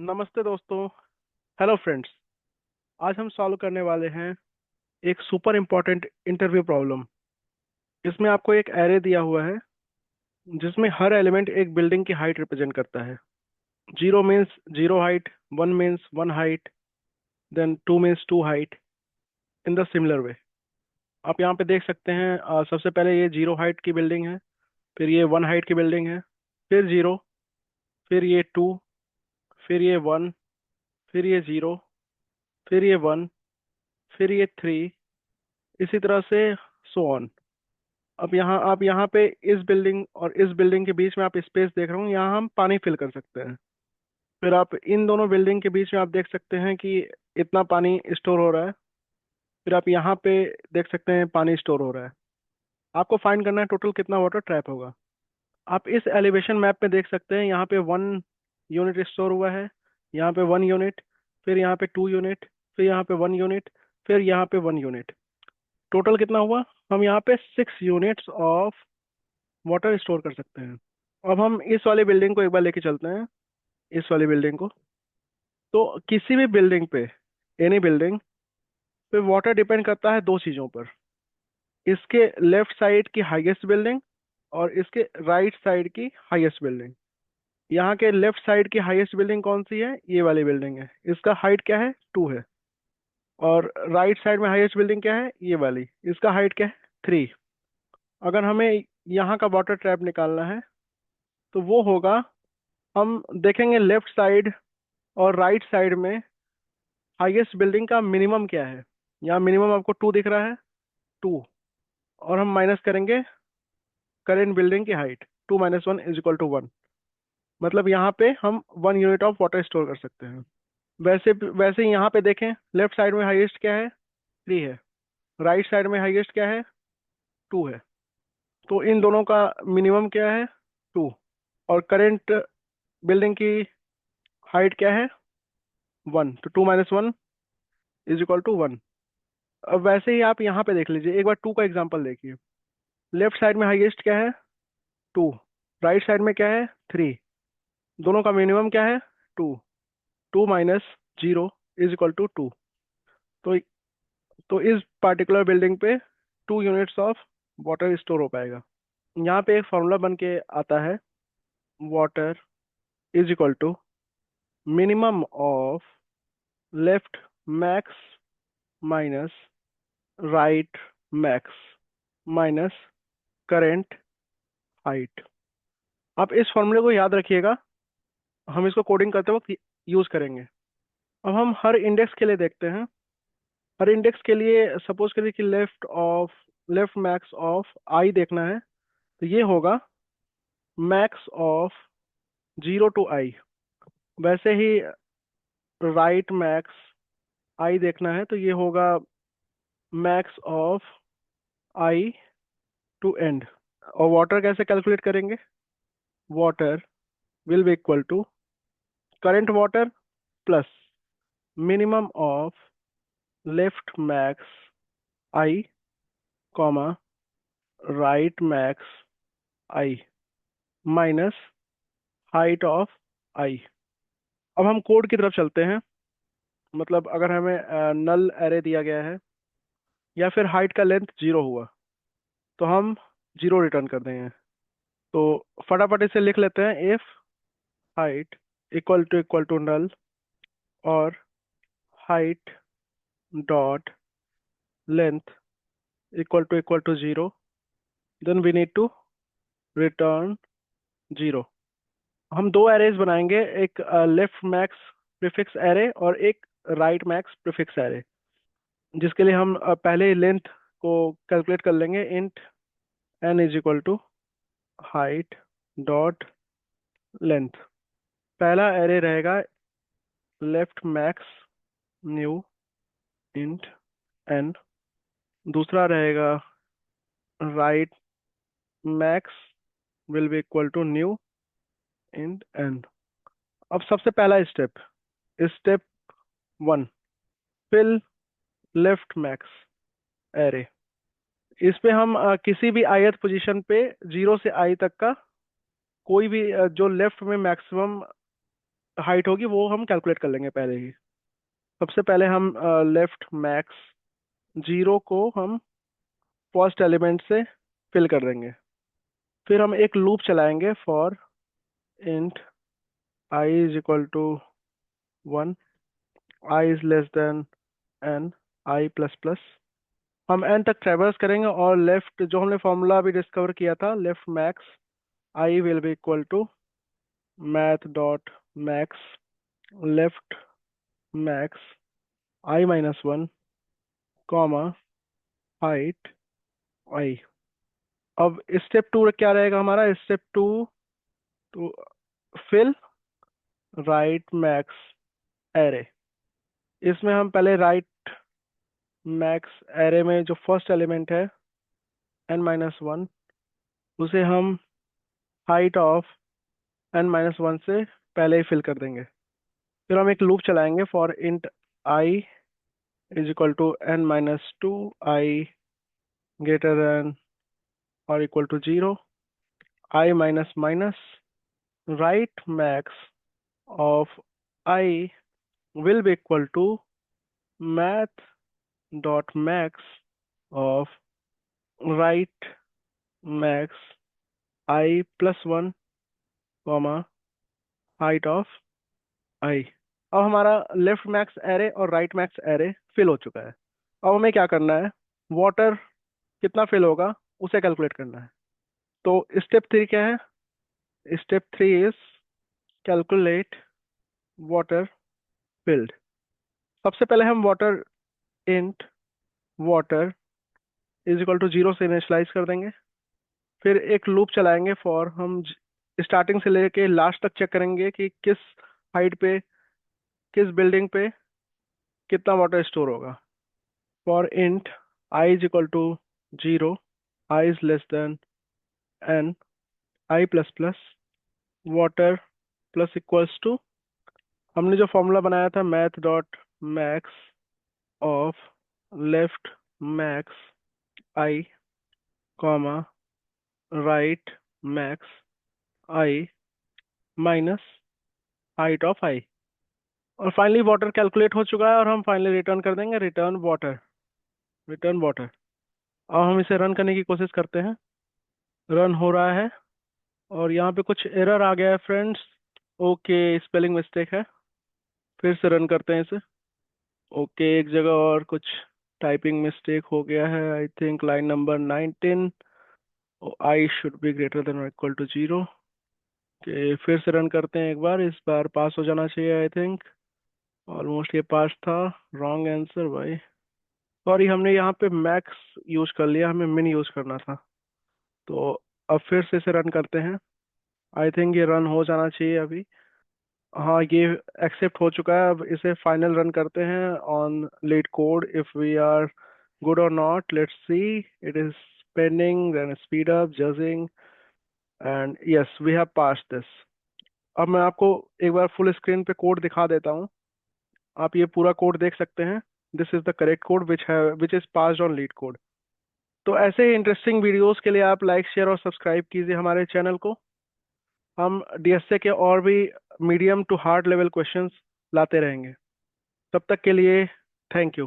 नमस्ते दोस्तों। Hello friends. आज हम सॉल्व करने वाले हैं एक सुपर इम्पोर्टेंट इंटरव्यू प्रॉब्लम। इसमें आपको एक एरे दिया हुआ है जिसमें हर एलिमेंट एक बिल्डिंग की हाइट रिप्रेजेंट करता है। Zero means zero height, one means one height, then two means two height, in the similar way. आप यहाँ पे देख सकते हैं, सबसे पहले ये जीरो हाइट की बिल्डिंग है, फिर ये वन हाइट की बिल्डिंग है, फिर जीरो, फिर ये टू, फिर ये वन, फिर ये जीरो, फिर ये वन, फिर ये थ्री, इसी तरह से सो ऑन। अब यहाँ आप यहाँ पे इस बिल्डिंग और इस बिल्डिंग के बीच में आप स्पेस देख रहे हो, यहाँ हम पानी फिल कर सकते हैं। फिर आप इन दोनों बिल्डिंग के बीच में आप देख सकते हैं कि इतना पानी स्टोर हो रहा है। फिर आप यहाँ पे देख सकते हैं पानी स्टोर हो रहा है। आपको फाइंड करना है टोटल कितना वाटर ट्रैप होगा। आप इस एलिवेशन मैप में देख सकते हैं, यहाँ पे 1 यूनिट स्टोर हुआ है, यहाँ पे 1 यूनिट, फिर यहाँ पे 2 यूनिट, फिर यहाँ पे 1 यूनिट, फिर यहाँ पे 1 यूनिट। टोटल कितना हुआ? हम यहाँ पे 6 यूनिट्स ऑफ वाटर स्टोर कर सकते हैं। अब हम इस वाली बिल्डिंग को एक बार लेके चलते हैं, इस वाली बिल्डिंग को। तो किसी भी बिल्डिंग पे, एनी बिल्डिंग पे वाटर डिपेंड करता है दो चीज़ों पर। इसके लेफ्ट साइड की हाईएस्ट बिल्डिंग और इसके राइट साइड की हाईएस्ट बिल्डिंग। यहाँ के लेफ्ट साइड की हाईएस्ट बिल्डिंग कौन सी है? ये वाली बिल्डिंग है। इसका हाइट क्या है? 2 है। और राइट साइड में हाईएस्ट बिल्डिंग क्या है? ये वाली। इसका हाइट क्या है? 3। अगर हमें यहाँ का वाटर ट्रैप निकालना है तो वो होगा, हम देखेंगे लेफ्ट साइड और राइट साइड में हाईएस्ट बिल्डिंग का मिनिमम क्या है। यहाँ मिनिमम आपको 2 दिख रहा है, 2। और हम माइनस करेंगे करेंट बिल्डिंग की हाइट, 2 - 1 = 1। मतलब यहाँ पे हम 1 यूनिट ऑफ वाटर स्टोर कर सकते हैं। वैसे वैसे ही यहाँ पे देखें, लेफ्ट साइड में हाईएस्ट क्या है? 3 है। राइट साइड में हाईएस्ट क्या है? 2 है। तो इन दोनों का मिनिमम क्या है? 2। और करेंट बिल्डिंग की हाइट क्या है? 1। तो 2 - 1 = 1। अब वैसे ही आप यहाँ पे देख लीजिए, एक बार 2 का एग्जांपल देखिए। लेफ्ट साइड में हाईएस्ट क्या है? 2। राइट साइड में क्या है? 3। दोनों का मिनिमम क्या है? 2। 2 - 0 = 2। तो इस पार्टिकुलर बिल्डिंग पे 2 यूनिट्स ऑफ वाटर स्टोर हो पाएगा। यहाँ पे एक फॉर्मूला बन के आता है, water is equal to minimum of left max minus right max minus current height. आप इस फॉर्मूले को याद रखिएगा, हम इसको कोडिंग करते वक्त यूज करेंगे। अब हम हर इंडेक्स के लिए देखते हैं। हर इंडेक्स के लिए सपोज करिए कि लेफ्ट मैक्स ऑफ आई देखना है, तो ये होगा मैक्स ऑफ 0 to I। वैसे ही राइट मैक्स आई देखना है, तो ये होगा max of I to end. और वाटर कैसे कैलकुलेट करेंगे? Water will be equal to current water plus minimum of left max I comma right max I minus height of I. अब हम कोड की तरफ चलते हैं। मतलब अगर हमें नल एरे दिया गया है या फिर हाइट का लेंथ 0 हुआ, तो हम 0 रिटर्न कर देंगे। तो फटाफट इसे लिख लेते हैं, if height equal to null और height dot length equal to 0, then we need to return 0। हम दो एरेज बनाएंगे, एक लेफ्ट मैक्स प्रीफिक्स एरे और एक राइट मैक्स प्रीफिक्स एरे, जिसके लिए हम पहले लेंथ को कैलकुलेट कर लेंगे। Int n is equal to height dot length. पहला एरे रहेगा left max new int n। दूसरा रहेगा right max will be equal to new int n। अब सबसे पहला step, step 1, fill left max array. इस पे हम किसी भी ith पोजीशन पे 0 से I तक का कोई भी जो लेफ्ट में मैक्सिमम हाइट होगी वो हम कैलकुलेट कर लेंगे पहले ही। सबसे पहले हम लेफ्ट मैक्स 0 को हम फर्स्ट एलिमेंट से फिल कर देंगे। फिर हम एक लूप चलाएंगे for int I is equal to 1, I is less than N, I plus plus. हम एन तक ट्रेवर्स करेंगे और लेफ्ट जो हमने फॉर्मूला अभी डिस्कवर किया था, left max I will be equal to math dot max left max I-1 comma height I. अब स्टेप टू क्या रहेगा हमारा? Step two to fill right max array. इसमें हम पहले राइट मैक्स एरे में जो फर्स्ट एलिमेंट है n-1, उसे हम हाइट ऑफ n-1 से पहले ही फिल कर देंगे। फिर हम एक लूप चलाएंगे for int I is equal to n-2, I greater than और equal to 0, I minus minus right max of I will be equal to math dot max of right max I plus 1 comma height of I। अब हमारा left max array और right max array fill हो चुका है। अब हमें क्या करना है? वाटर कितना फिल होगा उसे कैलकुलेट करना है। तो स्टेप थ्री क्या है? Step three is calculate water filled. सबसे पहले हम water int water is equal to 0 से इनिशियलाइज कर देंगे। फिर एक लूप चलाएंगे फॉर हम स्टार्टिंग से लेके लास्ट तक चेक करेंगे कि किस हाइट पे किस बिल्डिंग पे कितना वाटर स्टोर होगा। For int I is equal to 0, I is less than N, I plus plus water plus equals to, हमने जो फॉर्मूला बनाया था math dot max of left max I comma right max I minus height of I. और finally water calculate हो चुका है और हम फाइनली रिटर्न कर देंगे रिटर्न वाटर, रिटर्न वाटर। अब हम इसे रन करने की कोशिश करते हैं। रन हो रहा है और यहाँ पे कुछ एरर आ गया है फ्रेंड्स। ओके, स्पेलिंग मिस्टेक है। फिर से रन करते हैं इसे। ओके, एक जगह और कुछ टाइपिंग मिस्टेक हो गया है। I think line number 19, I should be greater than और इक्वल टू 0। ओके, फिर से रन करते हैं एक बार। इस बार पास हो जाना चाहिए आई थिंक। ऑलमोस्ट ये पास था। रॉन्ग आंसर भाई, सॉरी, हमने यहाँ पे मैक्स यूज कर लिया, हमें मिन यूज करना था। तो अब फिर से इसे रन करते हैं। आई थिंक ये रन हो जाना चाहिए अभी। हाँ, ये एक्सेप्ट हो चुका है। अब इसे फाइनल रन करते हैं on lead code if we are good और not. Let's see, it is pending, then speed up judging and yes we have pass this. अब मैं आपको एक बार फुल स्क्रीन पे कोड दिखा देता हूँ। आप ये पूरा कोड देख सकते हैं। This is the correct code which is passed on lead code. तो ऐसे ही इंटरेस्टिंग वीडियोस के लिए आप लाइक शेयर और सब्सक्राइब कीजिए हमारे चैनल को। हम डीएसए के और भी medium to hard level questions लाते रहेंगे। तब तक के लिए थैंक यू।